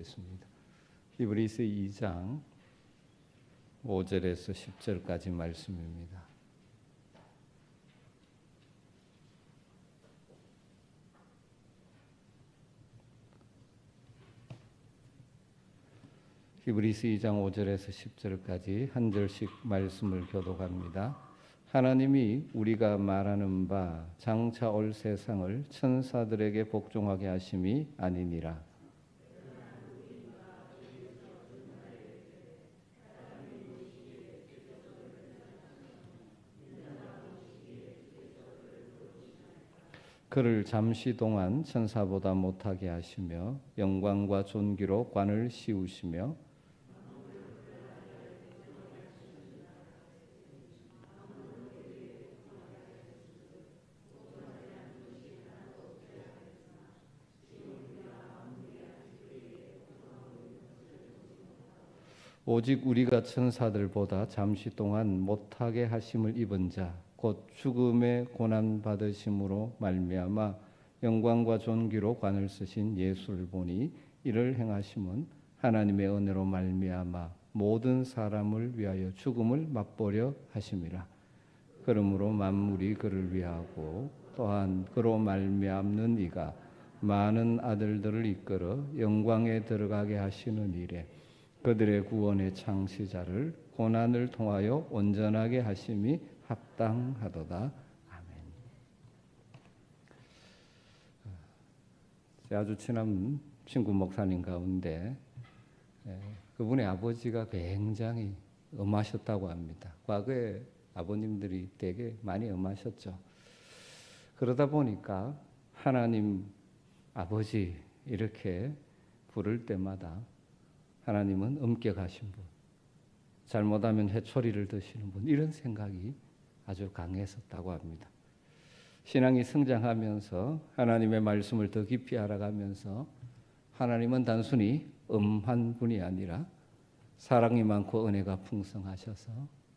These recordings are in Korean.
있습니다. 히브리서 2장 5절에서 10절까지 말씀입니다. 히브리서 2장 5절에서 10절까지 한 절씩 말씀을 교독합니다. 하나님이 우리가 말하는 바 장차 올 세상을 천사들에게 복종하게 하심이 아니니라. 그를 잠시 동안 천사보다 못하게 하시며 영광과 존귀로 관을 씌우시며 오직 우리가 천사들보다 잠시 동안 못하게 하심을 입은 자 곧 죽음의 고난 받으심으로 말미암아 영광과 존귀로 관을 쓰신 예수를 보니 이를 행하심은 하나님의 은혜로 말미암아 모든 사람을 위하여 죽음을 맛보려 하심이라. 그러므로 만물이 그를 위하고 또한 그로 말미암는 이가 많은 아들들을 이끌어 영광에 들어가게 하시는 일에 그들의 구원의 창시자를 고난을 통하여 온전하게 하심이 합당하도다. 아멘. 제 아주 친한 친구 목사님 가운데 그분의 아버지가 굉장히 엄하셨다고 합니다. 과거에 아버님들이 되게 많이 엄하셨죠. 그러다 보니까 하나님 아버지 이렇게 부를 때마다 하나님은 엄격하신 분, 잘못하면 회초리를 드시는 분, 이런 생각이 아주 강했었다고 합니다. 신앙이 성장하면서 하나님의 말씀을 더 깊이 알아가면서 하나님은 단순히 엄한 분이 아니라 사랑이 많고 은혜가 풍성하셔서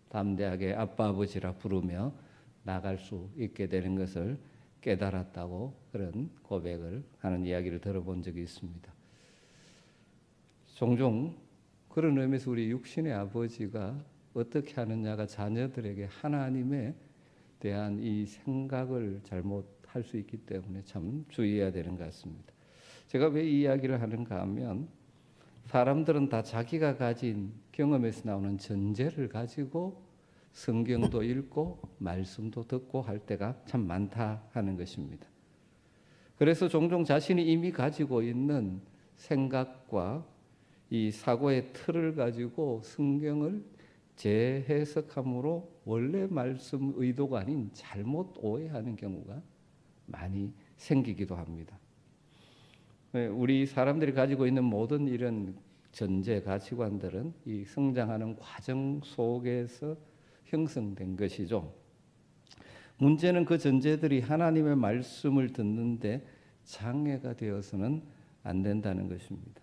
담대하게 아빠 아버지라 부르며 나갈 수 있게 되는 것을 깨달았다고 그런 고백을 하는 이야기를 들어본 적이 있습니다. 종종 그런 의미에서 우리 육신의 아버지가 어떻게 하느냐가 자녀들에게 하나님에 대한 이 생각을 잘못할 수 있기 때문에 참 주의해야 되는 것 같습니다. 제가 왜 이 이야기를 하는가 하면 사람들은 다 자기가 가진 경험에서 나오는 전제를 가지고 성경도 읽고 말씀도 듣고 할 때가 참 많다 하는 것입니다. 그래서 종종 자신이 이미 가지고 있는 생각과 이 사고의 틀을 가지고 성경을 재해석함으로 원래 말씀 의도가 아닌 잘못 오해하는 경우가 많이 생기기도 합니다. 우리 사람들이 가지고 있는 모든 이런 전제 가치관들은 이 성장하는 과정 속에서 형성된 것이죠. 문제는 그 전제들이 하나님의 말씀을 듣는데 장애가 되어서는 안 된다는 것입니다.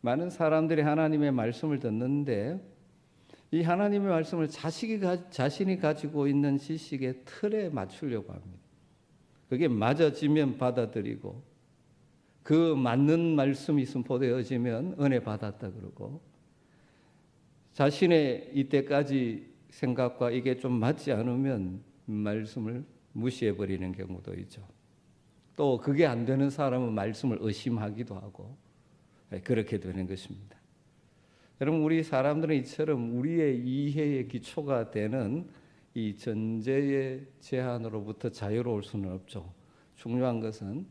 많은 사람들이 하나님의 말씀을 듣는데 이 하나님의 말씀을 자신이 가지고 있는 지식의 틀에 맞추려고 합니다. 그게 맞아지면 받아들이고 그 맞는 말씀이 선포되어지면 은혜 받았다 그러고 자신의 이때까지 생각과 이게 좀 맞지 않으면 말씀을 무시해버리는 경우도 있죠. 또 그게 안 되는 사람은 말씀을 의심하기도 하고 그렇게 되는 것입니다. 여러분, 우리 사람들은 이처럼 우리의 이해의 기초가 되는 이 전제의 제한으로부터 자유로울 수는 없죠. 중요한 것은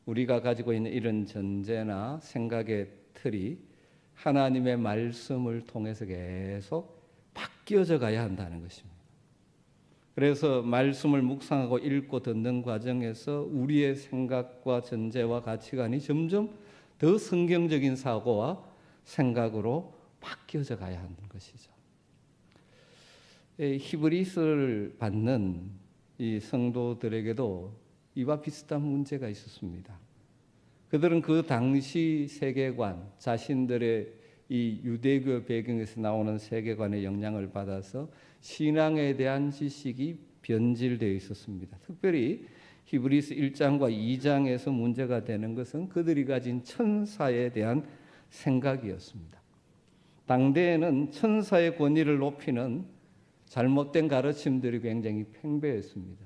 우리가 가지고 있는 이런 전제나 생각의 틀이 하나님의 말씀을 통해서 계속 바뀌어져 가야 한다는 것입니다. 그래서 말씀을 묵상하고 읽고 듣는 과정에서 우리의 생각과 전제와 가치관이 점점 더 성경적인 사고와 생각으로 바뀌어져 가야 하는 것이죠. 히브리서를 받는 이 성도들에게도 이와 비슷한 문제가 있었습니다. 그들은 그 당시 세계관, 자신들의 이 유대교 배경에서 나오는 세계관의 영향을 받아서 신앙에 대한 지식이 변질되어 있었습니다. 특별히 히브리서 1장과 2장에서 문제가 되는 것은 그들이 가진 천사에 대한 생각이었습니다. 당대에는 천사의 권위를 높이는 잘못된 가르침들이 굉장히 팽배했습니다.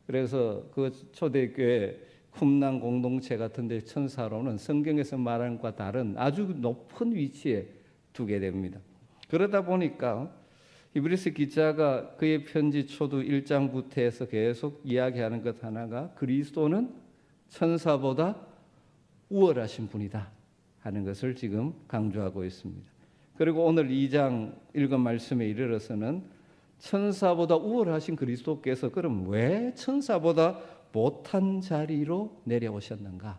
그래서 그 초대교회 쿰난 공동체 같은 데 천사로는 성경에서 말한 것과 다른 아주 높은 위치에 두게 됩니다. 그러다 보니까 히브리서 기자가 그의 편지 초두 1장부터 해서 계속 이야기하는 것 하나가 그리스도는 천사보다 우월하신 분이다 하는 것을 지금 강조하고 있습니다. 그리고 오늘 2장 읽은 말씀에 이르러서는 천사보다 우월하신 그리스도께서 그럼 왜 천사보다 못한 자리로 내려오셨는가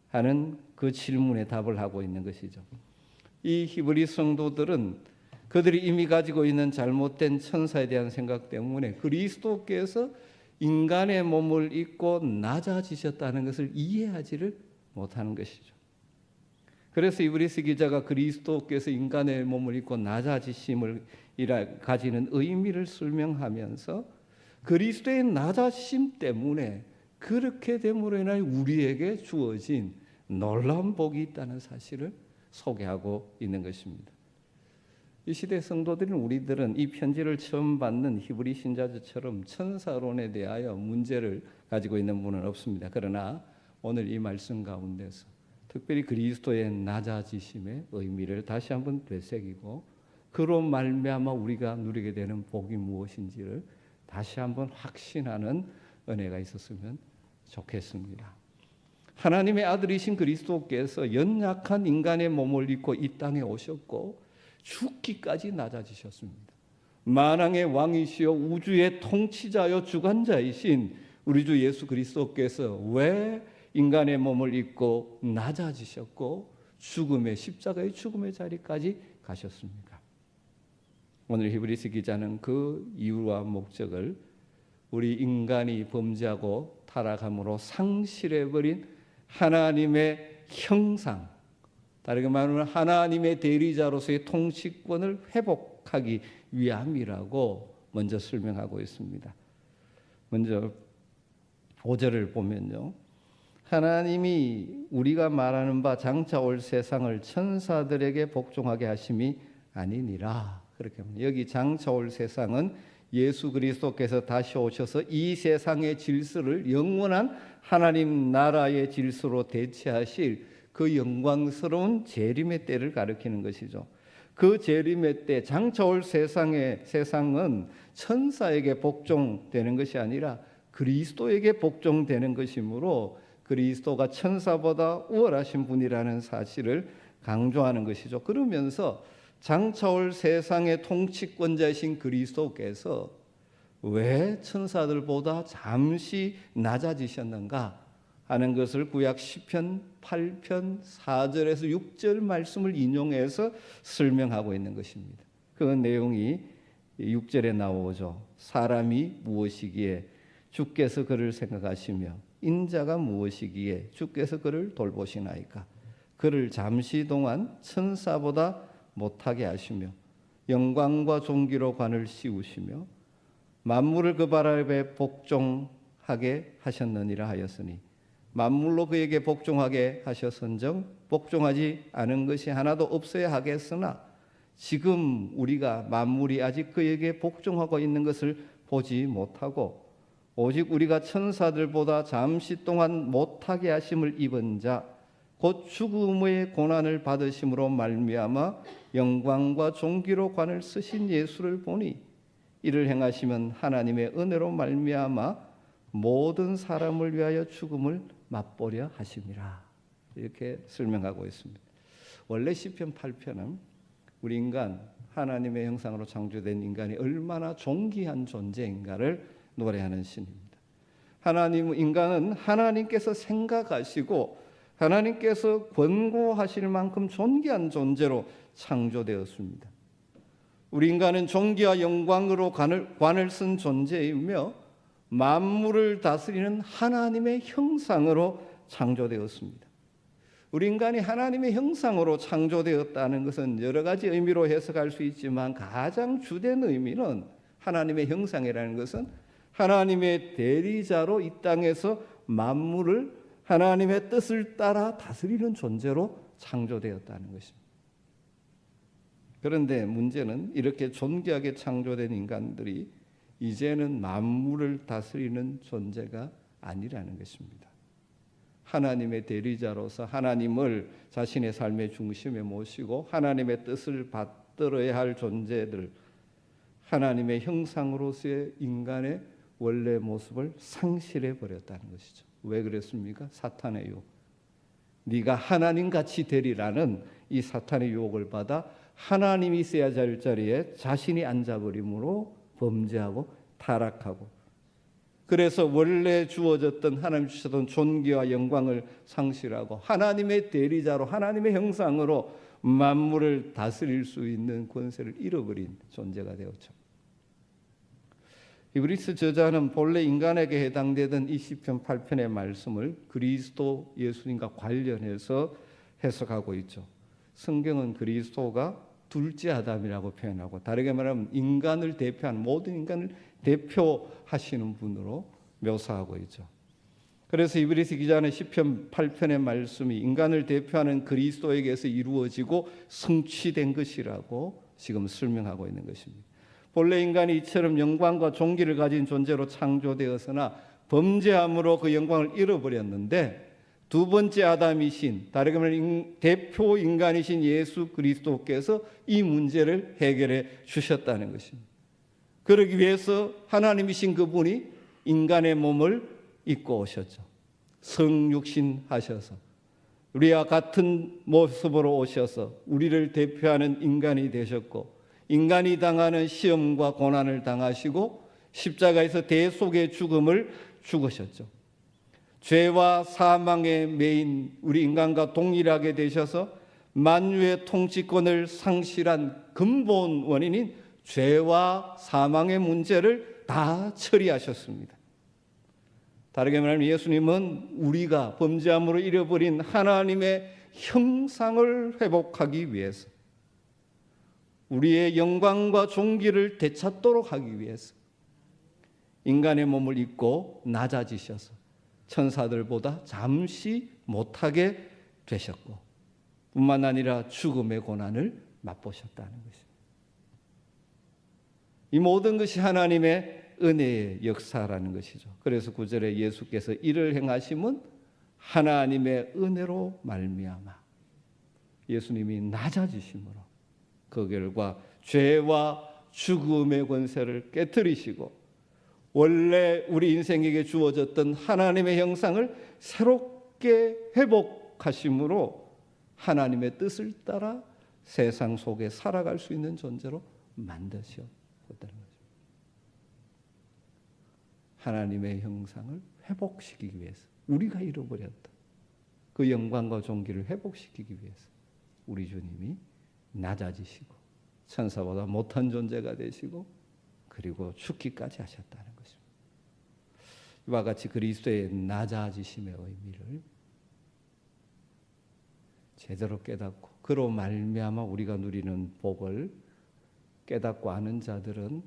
하는 그 질문에 답을 하고 있는 것이죠. 이 히브리 성도들은 그들이 이미 가지고 있는 잘못된 천사에 대한 생각 때문에 그리스도께서 인간의 몸을 입고 낮아지셨다는 것을 이해하지를 못하는 것이죠. 그래서 히브리서 기자가 그리스도께서 인간의 몸을 입고 낮아지심을 가지는 의미를 설명하면서 그리스도의 낮아지심 때문에 그렇게 됨으로 인하여 우리에게 주어진 놀라운 복이 있다는 사실을 소개하고 있는 것입니다. 이 시대 성도들인 우리들은 이 편지를 처음 받는 히브리 신자들처럼 천사론에 대하여 문제를 가지고 있는 분은 없습니다. 그러나 오늘 이 말씀 가운데서 특별히 그리스도의 낮아지심의 의미를 다시 한번 되새기고 그로 말미암아 우리가 누리게 되는 복이 무엇인지를 다시 한번 확신하는 은혜가 있었으면 좋겠습니다. 하나님의 아들이신 그리스도께서 연약한 인간의 몸을 입고 이 땅에 오셨고 죽기까지 낮아지셨습니다. 만왕의 왕이시여 우주의 통치자여 주관자이신 우리 주 예수 그리스도께서 왜 인간의 몸을 입고 낮아지셨고 죽음의 십자가의 죽음의 자리까지 가셨습니까? 오늘 히브리서 기자는 그 이유와 목적을 우리 인간이 범죄하고 타락함으로 상실해버린 하나님의 형상, 다르게 말하면 하나님의 대리자로서의 통치권을 회복하기 위함이라고 먼저 설명하고 있습니다. 먼저 5절을 보면요, 하나님이 우리가 말하는 바 장차 올 세상을 천사들에게 복종하게 하심이 아니니라. 그렇게 합니다. 여기 장차 올 세상은 예수 그리스도께서 다시 오셔서 이 세상의 질서를 영원한 하나님 나라의 질서로 대체하실 그 영광스러운 재림의 때를 가리키는 것이죠. 그 재림의 때 장차 올 세상은 천사에게 복종되는 것이 아니라 그리스도에게 복종되는 것이므로 그리스도가 천사보다 우월하신 분이라는 사실을 강조하는 것이죠. 그러면서 장차 올 세상의 통치권자이신 그리스도께서 왜 천사들보다 잠시 낮아지셨는가 하는 것을 구약 시편 8편 4절에서 6절 말씀을 인용해서 설명하고 있는 것입니다. 그 내용이 6절에 나오죠. 사람이 무엇이기에 주께서 그를 생각하시며 인자가 무엇이기에 주께서 그를 돌보시나이까. 그를 잠시 동안 천사보다 못하게 하시며 영광과 존귀로 관을 씌우시며 만물을 그 발 아래 복종하게 하셨느니라 하였으니 만물로 그에게 복종하게 하셨은정 복종하지 않은 것이 하나도 없어야 하겠으나 지금 우리가 만물이 아직 그에게 복종하고 있는 것을 보지 못하고 오직 우리가 천사들보다 잠시 동안 못하게 하심을 입은 자 곧 죽음의 고난을 받으심으로 말미암아 영광과 존귀로 관을 쓰신 예수를 보니 이를 행하시면 하나님의 은혜로 말미암아 모든 사람을 위하여 죽음을 맛보려 하심이라. 이렇게 설명하고 있습니다. 원래 시편 8편은 우리 인간 하나님의 형상으로 창조된 인간이 얼마나 존귀한 존재인가를 노래하는 신입니다. 인간은 하나님께서 생각하시고 하나님께서 권고하실 만큼 존귀한 존재로 창조되었습니다. 우리 인간은 존귀와 영광으로 관을 쓴 존재이며 만물을 다스리는 하나님의 형상으로 창조되었습니다. 우리 인간이 하나님의 형상으로 창조되었다는 것은 여러 가지 의미로 해석할 수 있지만 가장 주된 의미는 하나님의 형상이라는 것은 하나님의 대리자로 이 땅에서 만물을 하나님의 뜻을 따라 다스리는 존재로 창조되었다는 것입니다. 그런데 문제는 이렇게 존귀하게 창조된 인간들이 이제는 만물을 다스리는 존재가 아니라는 것입니다. 하나님의 대리자로서 하나님을 자신의 삶의 중심에 모시고 하나님의 뜻을 받들어야 할 존재들, 하나님의 형상으로서의 인간의 원래 모습을 상실해 버렸다는 것이죠. 왜 그랬습니까? 사탄의 유혹. 네가 하나님같이 되리라는 이 사탄의 유혹을 받아 하나님이 있어야 할 자리에 자신이 앉아버림으로 범죄하고 타락하고, 그래서 원래 주어졌던 하나님 주셨던 존귀와 영광을 상실하고 하나님의 대리자로 하나님의 형상으로 만물을 다스릴 수 있는 권세를 잃어버린 존재가 되었죠. 히브리서 저자는 본래 인간에게 해당되던 이 시편 8편의 말씀을 그리스도 예수님과 관련해서 해석하고 있죠. 성경은 그리스도가 둘째 아담이라고 표현하고, 다르게 말하면 인간을 대표하는, 모든 인간을 대표하시는 분으로 묘사하고 있죠. 그래서 히브리서 기자는 시편 8편의 말씀이 인간을 대표하는 그리스도에게서 이루어지고 성취된 것이라고 지금 설명하고 있는 것입니다. 본래 인간이 이처럼 영광과 존귀를 가진 존재로 창조되었으나 범죄함으로 그 영광을 잃어버렸는데, 두 번째 아담이신, 다르게 말하면 대표 인간이신 예수 그리스도께서 이 문제를 해결해 주셨다는 것입니다. 그러기 위해서 하나님이신 그분이 인간의 몸을 입고 오셨죠. 성육신 하셔서 우리와 같은 모습으로 오셔서 우리를 대표하는 인간이 되셨고, 인간이 당하는 시험과 고난을 당하시고 십자가에서 대속의 죽음을 죽으셨죠. 죄와 사망의 매인 우리 인간과 동일하게 되셔서 만유의 통치권을 상실한 근본 원인인 죄와 사망의 문제를 다 처리하셨습니다. 다르게 말하면 예수님은 우리가 범죄함으로 잃어버린 하나님의 형상을 회복하기 위해서, 우리의 영광과 존귀를 되찾도록 하기 위해서 인간의 몸을 입고 낮아지셔서 천사들보다 잠시 못하게 되셨고, 뿐만 아니라 죽음의 고난을 맛보셨다는 것입니다. 이 모든 것이 하나님의 은혜의 역사라는 것이죠. 그래서 9절에 예수께서 이를 행하심은 하나님의 은혜로 말미암아, 예수님이 낮아지심으로 그 결과 죄와 죽음의 권세를 깨뜨리시고 원래 우리 인생에게 주어졌던 하나님의 형상을 새롭게 회복하심으로 하나님의 뜻을 따라 세상 속에 살아갈 수 있는 존재로 만드셨다는 거죠. 하나님의 형상을 회복시키기 위해서, 우리가 잃어버렸다 그 영광과 존귀를 회복시키기 위해서 우리 주님이 낮아지시고 천사보다 못한 존재가 되시고 그리고 죽기까지 하셨다는 것입니다. 이와 같이 그리스도의 낮아지심의 의미를 제대로 깨닫고 그로 말미암아 우리가 누리는 복을 깨닫고 아는 자들은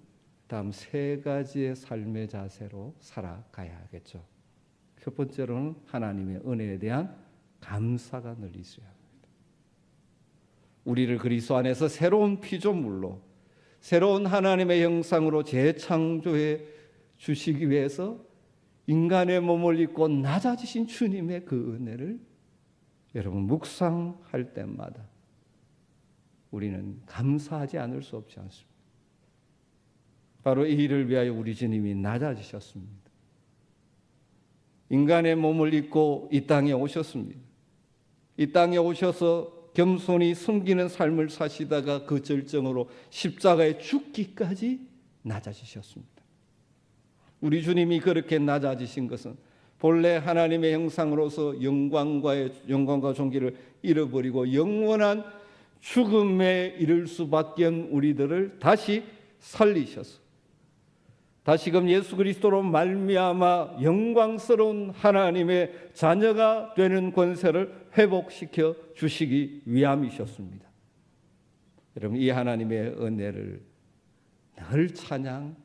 다음 세 가지의 삶의 자세로 살아가야 하겠죠. 첫 번째로는 하나님의 은혜에 대한 감사가 늘 있어야 합니다. 우리를 그리스도 안에서 새로운 피조물로, 새로운 하나님의 형상으로 재창조해 주시기 위해서 인간의 몸을 입고 낮아지신 주님의 그 은혜를 여러분 묵상할 때마다 우리는 감사하지 않을 수 없지 않습니다. 바로 이 일을 위하여 우리 주님이 낮아지셨습니다. 인간의 몸을 입고 이 땅에 오셨습니다. 이 땅에 오셔서 겸손히 숨기는 삶을 사시다가 그 절정으로 십자가에 죽기까지 낮아지셨습니다. 우리 주님이 그렇게 낮아지신 것은 본래 하나님의 형상으로서 영광과 존귀를 잃어버리고 영원한 죽음에 이를 수밖에 없는 우리들을 다시 살리셔서 다시금 예수 그리스도로 말미암아 영광스러운 하나님의 자녀가 되는 권세를 회복시켜 주시기 위함이셨습니다. 여러분, 이 하나님의 은혜를 늘 찬양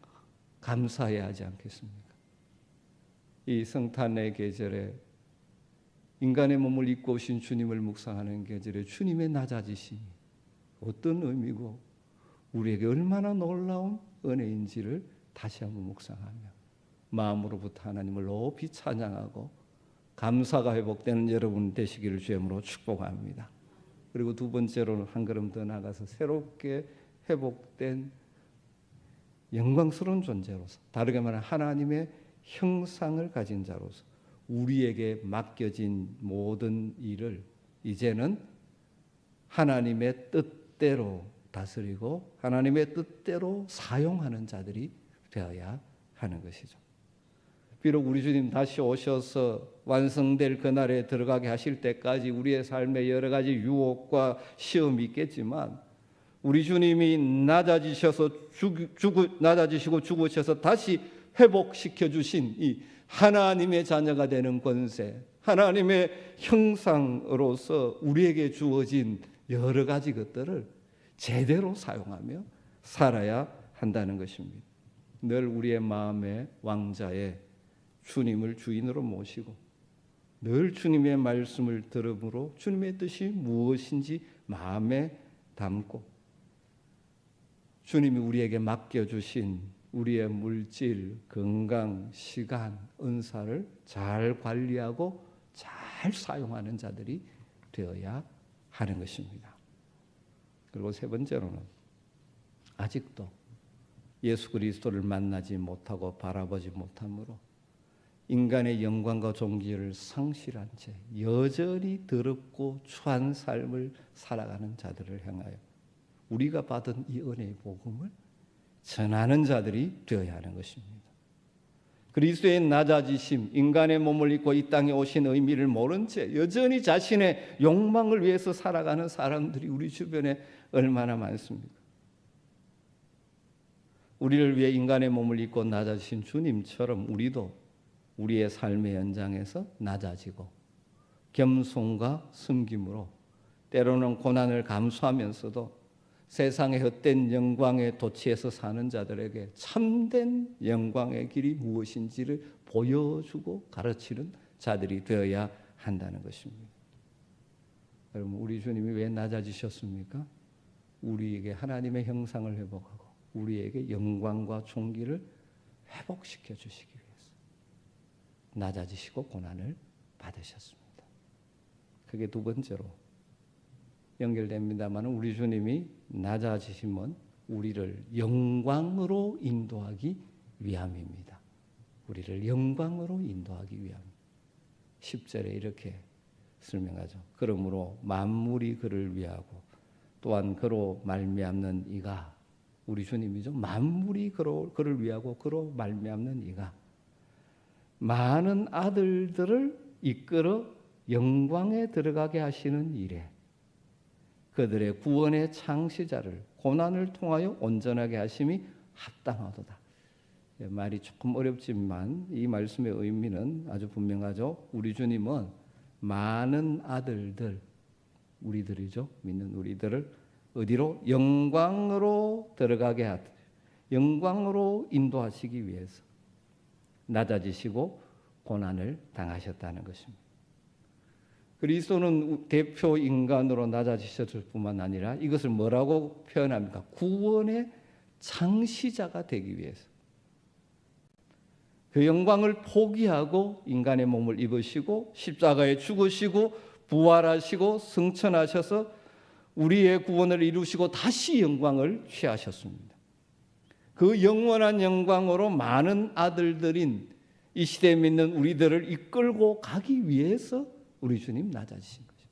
감사해야 하지 않겠습니까? 이 성탄의 계절에 인간의 몸을 입고 오신 주님을 묵상하는 계절에 주님의 낮아지심이 어떤 의미고 우리에게 얼마나 놀라운 은혜인지를 다시 한번 묵상하며 마음으로부터 하나님을 높이 찬양하고 감사가 회복되는 여러분 되시기를 주님으로 축복합니다. 그리고 두 번째로는 한 걸음 더 나가서 새롭게 회복된 영광스러운 존재로서, 다르게 말하면 하나님의 형상을 가진 자로서 우리에게 맡겨진 모든 일을 이제는 하나님의 뜻대로 다스리고 하나님의 뜻대로 사용하는 자들이 되어야 하는 것이죠. 비록 우리 주님 다시 오셔서 완성될 그날에 들어가게 하실 때까지 우리의 삶에 여러 가지 유혹과 시험이 있겠지만, 우리 주님이 낮아지시고 죽으셔서 다시 회복시켜 주신 이 하나님의 자녀가 되는 권세, 하나님의 형상으로서 우리에게 주어진 여러 가지 것들을 제대로 사용하며 살아야 한다는 것입니다. 늘 우리의 마음의 왕자에 주님을 주인으로 모시고 늘 주님의 말씀을 들음으로 주님의 뜻이 무엇인지 마음에 담고 주님이 우리에게 맡겨주신 우리의 물질, 건강, 시간, 은사를 잘 관리하고 잘 사용하는 자들이 되어야 하는 것입니다. 그리고 세 번째로는 아직도 예수 그리스도를 만나지 못하고 바라보지 못함으로 인간의 영광과 존귀를 상실한 채 여전히 더럽고 추한 삶을 살아가는 자들을 향하여 우리가 받은 이 은혜의 복음을 전하는 자들이 되어야 하는 것입니다. 그리스도의 낮아지심, 인간의 몸을 입고 이 땅에 오신 의미를 모른 채 여전히 자신의 욕망을 위해서 살아가는 사람들이 우리 주변에 얼마나 많습니까? 우리를 위해 인간의 몸을 입고 낮아지신 주님처럼 우리도 우리의 삶의 연장에서 낮아지고 겸손과 숨김으로 때로는 고난을 감수하면서도 세상의 헛된 영광의 도취에서 사는 자들에게 참된 영광의 길이 무엇인지를 보여주고 가르치는 자들이 되어야 한다는 것입니다. 여러분, 우리 주님이 왜 낮아지셨습니까? 우리에게 하나님의 형상을 회복하고 우리에게 영광과 존귀를 회복시켜 주시기 위해서 낮아지시고 고난을 받으셨습니다. 그게 두 번째로 연결됩니다만 우리 주님이 낮아지심은 우리를 영광으로 인도하기 위함입니다. 우리를 영광으로 인도하기 위함. 10절에 이렇게 설명하죠. 그러므로 만물이 그를 위하고 또한 그로 말미암는 이가, 우리 주님이죠. 만물이 그를 위하고 그로 말미암는 이가 많은 아들들을 이끌어 영광에 들어가게 하시는 일에 그들의 구원의 창시자를 고난을 통하여 온전하게 하심이 합당하도다. 말이 조금 어렵지만 이 말씀의 의미는 아주 분명하죠. 우리 주님은 많은 아들들, 우리들이죠. 믿는 우리들을 어디로? 영광으로 들어가게 하듯 영광으로 인도하시기 위해서 낮아지시고 고난을 당하셨다는 것입니다. 그리스도는 대표 인간으로 낮아지셨을 뿐만 아니라 이것을 뭐라고 표현합니까? 구원의 창시자가 되기 위해서 그 영광을 포기하고 인간의 몸을 입으시고 십자가에 죽으시고 부활하시고 승천하셔서 우리의 구원을 이루시고 다시 영광을 취하셨습니다. 그 영원한 영광으로 많은 아들들인 이 시대에 믿는 우리들을 이끌고 가기 위해서 우리 주님 낮아지신 거죠.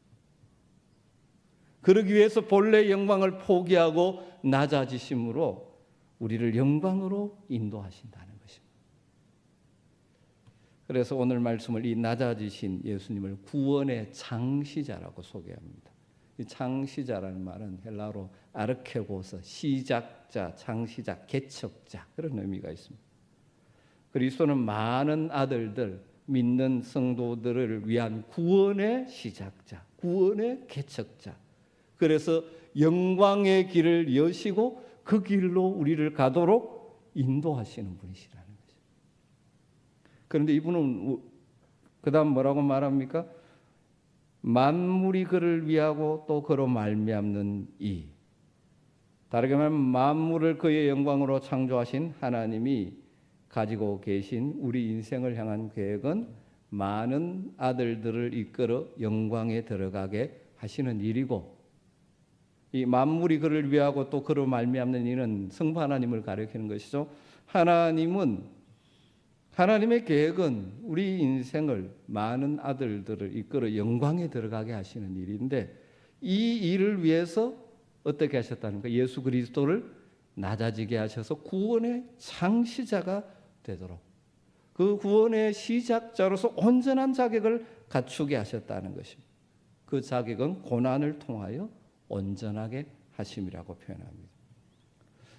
그러기 위해서 본래 영광을 포기하고 낮아지심으로 우리를 영광으로 인도하신다는 것입니다. 그래서 오늘 말씀을 이 낮아지신 예수님을 구원의 창시자라고 소개합니다. 이 창시자라는 말은 헬라어로 아르케고서, 시작자, 창시자, 개척자, 그런 의미가 있습니다. 그리스도는 많은 아들들, 믿는 성도들을 위한 구원의 시작자, 구원의 개척자. 그래서 영광의 길을 여시고 그 길로 우리를 가도록 인도하시는 분이시라는 거죠. 그런데 이분은 그 다음 뭐라고 말합니까? 만물이 그를 위하고 또 그로 말미암는 이. 다르게 말하면 만물을 그의 영광으로 창조하신 하나님이 가지고 계신 우리 인생을 향한 계획은 많은 아들들을 이끌어 영광에 들어가게 하시는 일이고, 이 만물이 그를 위하고 또 그로 말미암는 이는 성부 하나님을 가리키는 것이죠. 하나님의 계획은 우리 인생을 많은 아들들을 이끌어 영광에 들어가게 하시는 일인데, 이 일을 위해서 어떻게 하셨다는 까 예수 그리스도를 낮아지게 하셔서 구원의 창시자가 되도록, 그 구원의 시작자로서 온전한 자격을 갖추게 하셨다는 것입니다. 그 자격은 고난을 통하여 온전하게 하심이라고 표현합니다.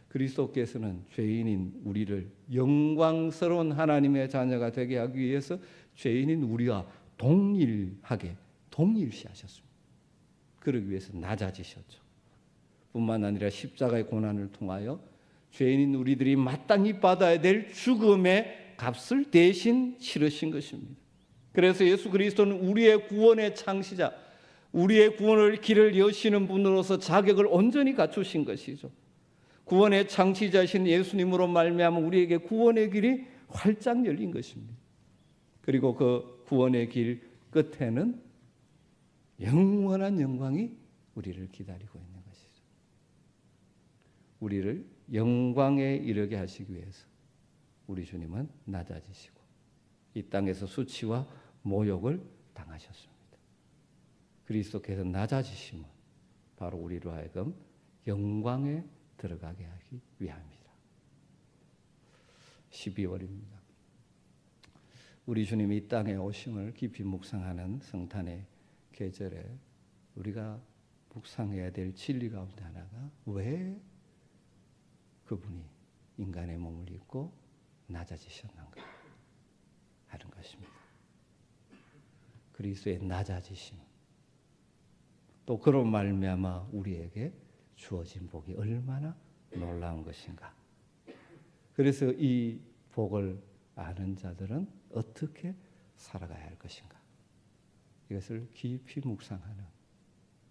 그리스도께서는 죄인인 우리를 영광스러운 하나님의 자녀가 되게 하기 위해서 죄인인 우리와 동일시하셨습니다. 그러기 위해서 낮아지셨죠. 뿐만 아니라 십자가의 고난을 통하여 죄인인 우리들이 마땅히 받아야 될 죽음의 값을 대신 치르신 것입니다. 그래서 예수 그리스도는 우리의 구원의 창시자, 우리의 구원의 길을 여시는 분으로서 자격을 온전히 갖추신 것이죠. 구원의 창시자신 예수님으로 말미암아 우리에게 구원의 길이 활짝 열린 것입니다. 그리고 그 구원의 길 끝에는 영원한 영광이 우리를 기다리고 있는 것이죠. 우리를 영광에 이르게 하시기 위해서 우리 주님은 낮아지시고 이 땅에서 수치와 모욕을 당하셨습니다. 그리스도께서 낮아지심은 바로 우리로 하여금 영광에 들어가게 하기 위함이다. 12월입니다. 우리 주님이 이 땅에 오심을 깊이 묵상하는 성탄의 계절에 우리가 묵상해야 될 진리 가운데 하나가 왜 그분이 인간의 몸을 입고 낮아지셨는가 하는 것입니다. 그리스도의 낮아지심, 또 그로 말미암아 우리에게 주어진 복이 얼마나 놀라운 것인가. 그래서 이 복을 아는 자들은 어떻게 살아가야 할 것인가, 이것을 깊이 묵상하는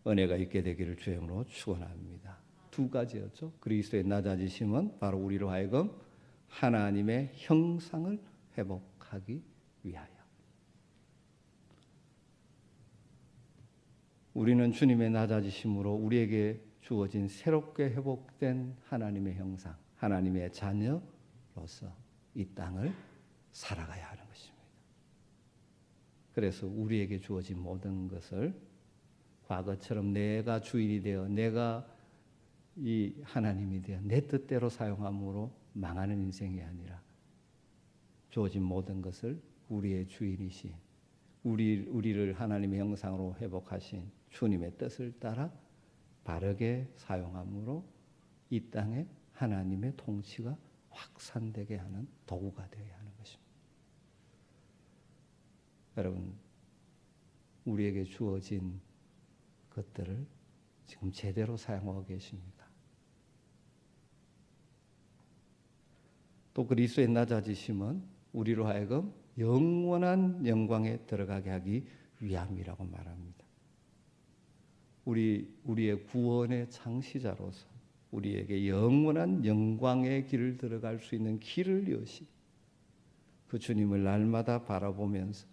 은혜가 있게 되기를 주님으로 축원합니다. 두 가지였죠. 그리스도의 낮아지심은 바로 우리로 하여금 하나님의 형상을 회복하기 위하여. 우리는 주님의 낮아지심으로 우리에게 주어진 새롭게 회복된 하나님의 형상, 하나님의 자녀로서 이 땅을 살아가야 하는 것입니다. 그래서 우리에게 주어진 모든 것을 과거처럼 내가 주인이 되어 내가 이 하나님이 되어 내 뜻대로 사용함으로 망하는 인생이 아니라 주어진 모든 것을 우리의 주인이신 우리를 하나님의 형상으로 회복하신 주님의 뜻을 따라 바르게 사용함으로 이 땅에 하나님의 통치가 확산되게 하는 도구가 되어야 하는 것입니다. 여러분, 우리에게 주어진 것들을 지금 제대로 사용하고 계십니까? 또 그리스도의 낮아지심은 우리로 하여금 영원한 영광에 들어가게 하기 위함이라고 말합니다. 우리의 구원의 창시자로서 우리에게 영원한 영광의 길을 들어갈 수 있는 길을 여시 그 주님을 날마다 바라보면서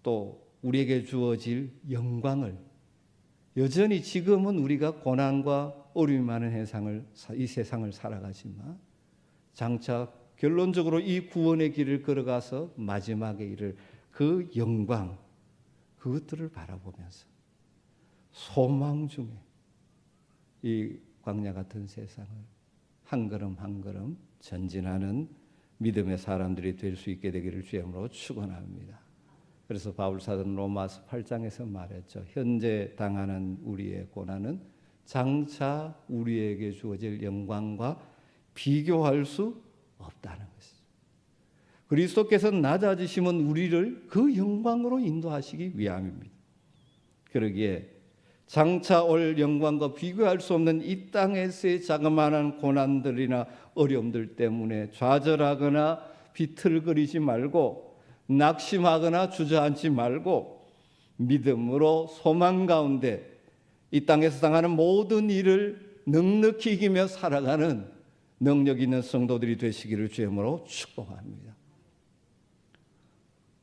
또 우리에게 주어질 영광을, 여전히 지금은 우리가 고난과 어려움이 많은 이 세상을 살아가지만 장차 결론적으로 이 구원의 길을 걸어가서 마지막에 이를 그 영광, 그것들을 바라보면서 소망 중에 이 광야 같은 세상을 한 걸음 한 걸음 전진하는 믿음의 사람들이 될 수 있게 되기를 주님으로 축원합니다. 그래서 바울 사도는 로마서 8장에서 말했죠. 현재 당하는 우리의 고난은 장차 우리에게 주어질 영광과 비교할 수 없다는 것이죠. 그리스도께서 낮아지심은 우리를 그 영광으로 인도하시기 위함입니다. 그러기에 장차 올 영광과 비교할 수 없는 이 땅에서의 자그마한 고난들이나 어려움들 때문에 좌절하거나 비틀거리지 말고 낙심하거나 주저앉지 말고 믿음으로 소망 가운데 이 땅에서 당하는 모든 일을 넉넉히 이기며 살아가는 능력 있는 성도들이 되시기를 주님으로 축복합니다.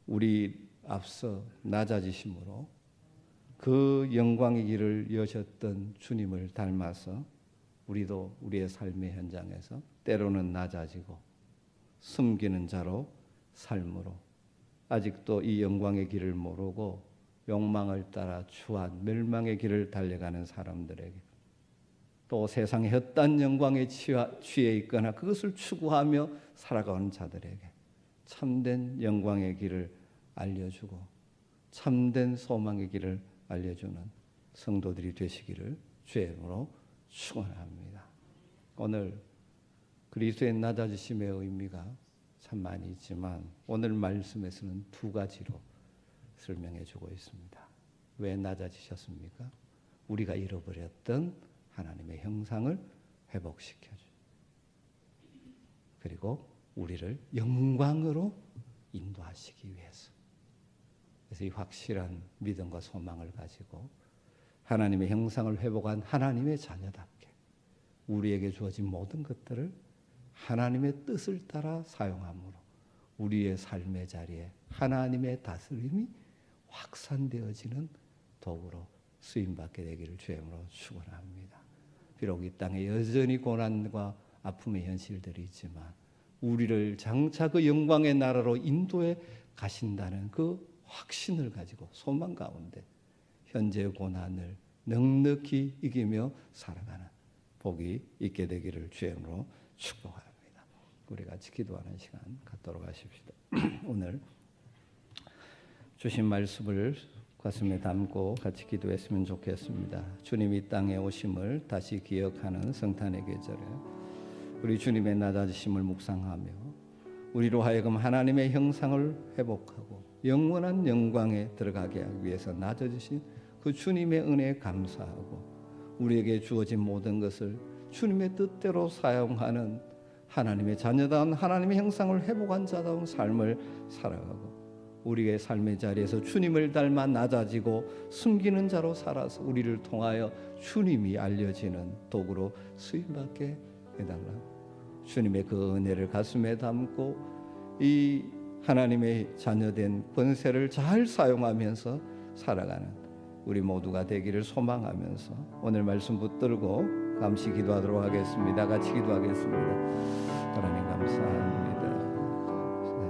우리 앞서 낮아지심으로 그 영광의 길을 여셨던 주님을 닮아서 우리도 우리의 삶의 현장에서 때로는 낮아지고 숨기는 자로 삶으로 아직도 이 영광의 길을 모르고 욕망을 따라 추한 멸망의 길을 달려가는 사람들에게, 또 세상의 헛된 영광에 취해 있거나 그것을 추구하며 살아가는 자들에게 참된 영광의 길을 알려주고 참된 소망의 길을 알려주는 성도들이 되시기를 주의 이름으로 축원합니다. 오늘 그리스도의 낮아지심의 의미가 참 많이 있지만 오늘 말씀에서는 두 가지로 설명해 주고 있습니다. 왜 낮아지셨습니까? 우리가 잃어버렸던 하나님의 형상을 회복시켜주, 그리고 우리를 영광으로 인도하시기 위해서. 그래서 이 확실한 믿음과 소망을 가지고 하나님의 형상을 회복한 하나님의 자녀답게 우리에게 주어진 모든 것들을 하나님의 뜻을 따라 사용함으로 우리의 삶의 자리에 하나님의 다스림이 확산되어지는 도구로 쓰임받게 되기를 주의 이름으로 축원합니다. 비록 이 땅에 여전히 고난과 아픔의 현실들이 있지만 우리를 장차 그 영광의 나라로 인도해 가신다는 그 확신을 가지고 소망 가운데 현재의 고난을 넉넉히 이기며 살아가는 복이 있게 되기를 주의 이름으로 축복합니다. 우리 같이 기도하는 시간 갖도록 하십시다. 오늘 주신 말씀을 가슴에 담고 같이 기도했으면 좋겠습니다. 주님이 이 땅에 오심을 다시 기억하는 성탄의 계절에 우리 주님의 낮아지심을 묵상하며 우리로 하여금 하나님의 형상을 회복하고 영원한 영광에 들어가게 하기 위해서 낮아지신 그 주님의 은혜에 감사하고 우리에게 주어진 모든 것을 주님의 뜻대로 사용하는 하나님의 자녀다운 하나님의 형상을 회복한 자다운 삶을 살아가고 우리의 삶의 자리에서 주님을 닮아 낮아지고 숨기는 자로 살아서 우리를 통하여 주님이 알려지는 도구로 쓰임받게 해달라고 주님의 그 은혜를 가슴에 담고 이 하나님의 자녀된 권세를 잘 사용하면서 살아가는 우리 모두가 되기를 소망하면서 오늘 말씀 붙들고 감시 기도하도록 하겠습니다. 같이 기도하겠습니다. 하나님 감사합니다.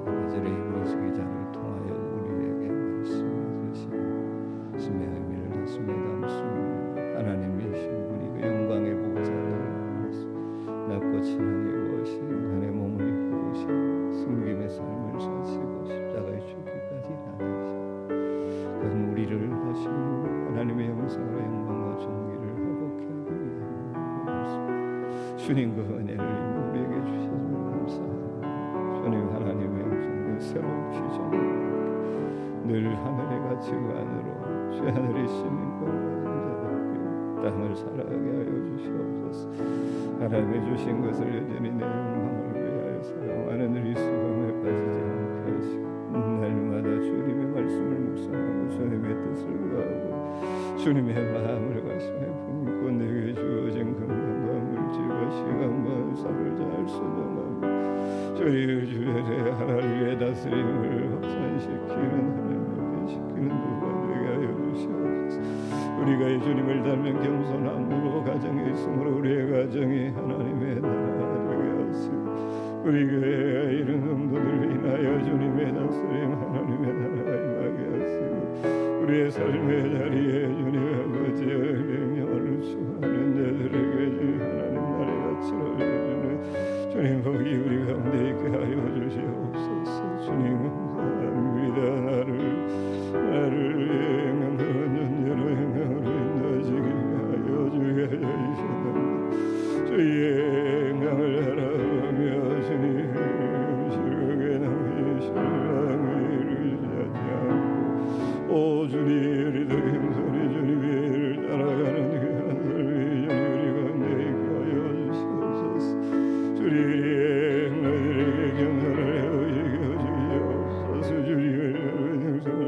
계절의 우리 수기자를 통하여 우리에게 말씀해 주시고 말씀의 의미를 가슴에 담습니다. 하나님이신 우리 그 영광의 보좌를 낮고 친하게 오신 안에 몸을 입고 오신 숨김의 삶을 사시고 십자가의 죽기까지 나가시고 그는 우리를 하신 하나님의 형상으로 영광과 존귀를 회복하게 하는 말씀. 주님 그 은혜를 우리에게 주셔서 감사합니다. 주님 하나님의 형상 새로운 피조물 늘 하늘의 가치관으로 주 하늘의 시민권을 가진 자들에게 땅을 살아가게 하여 주시옵소서. 하나님의 주신 것을 여전히 내 영광을 위하여 사용하는 리수감에 빠지지 않게 하시고 날마다 주님의 말씀을 묵상하고 주님의 뜻을 구하고 주님의 마음을 가슴에 품고 내게 주어진 건강과 물질과 시간과 살을 잘 순종하며 주의 주변에 하나님의 다스림을 확산시키는 하나님의 배시키는 누가 되게 하여 주시옵소서. 우리가 이 주님을 닮은 겸손함으로 가정에 있으므로 우리의 가정이 하나님의 나라가 되게 하시고 우리 교회에 이른 성도들을 인하여 주님의 다스림 하나님의 나라가 임하게 하시고 우리의 삶의 자리에 주님의 아버지의 명령을 추구하는 자들에게 주님 하나님 나라의 가치를 알려주는 주님 복이 우리 가운데 있게 하여 주시옵소서. 주님 감사합니다. 나를 영광스러운 존재로 영광으로 인도하시기 하여 주게 하시옵소서. 주의 영광을 바라보며 주님 실록에 남은 신랑을 이루지 않고 오 주님 우리도 겸손히 주님의 일을 따라가는 귀한 삶이 주님 우리 가운데 있게 하여 주시옵소서. 주님의 영광들에게 겸손을 해오시게 하시옵소서. 주님의 형상을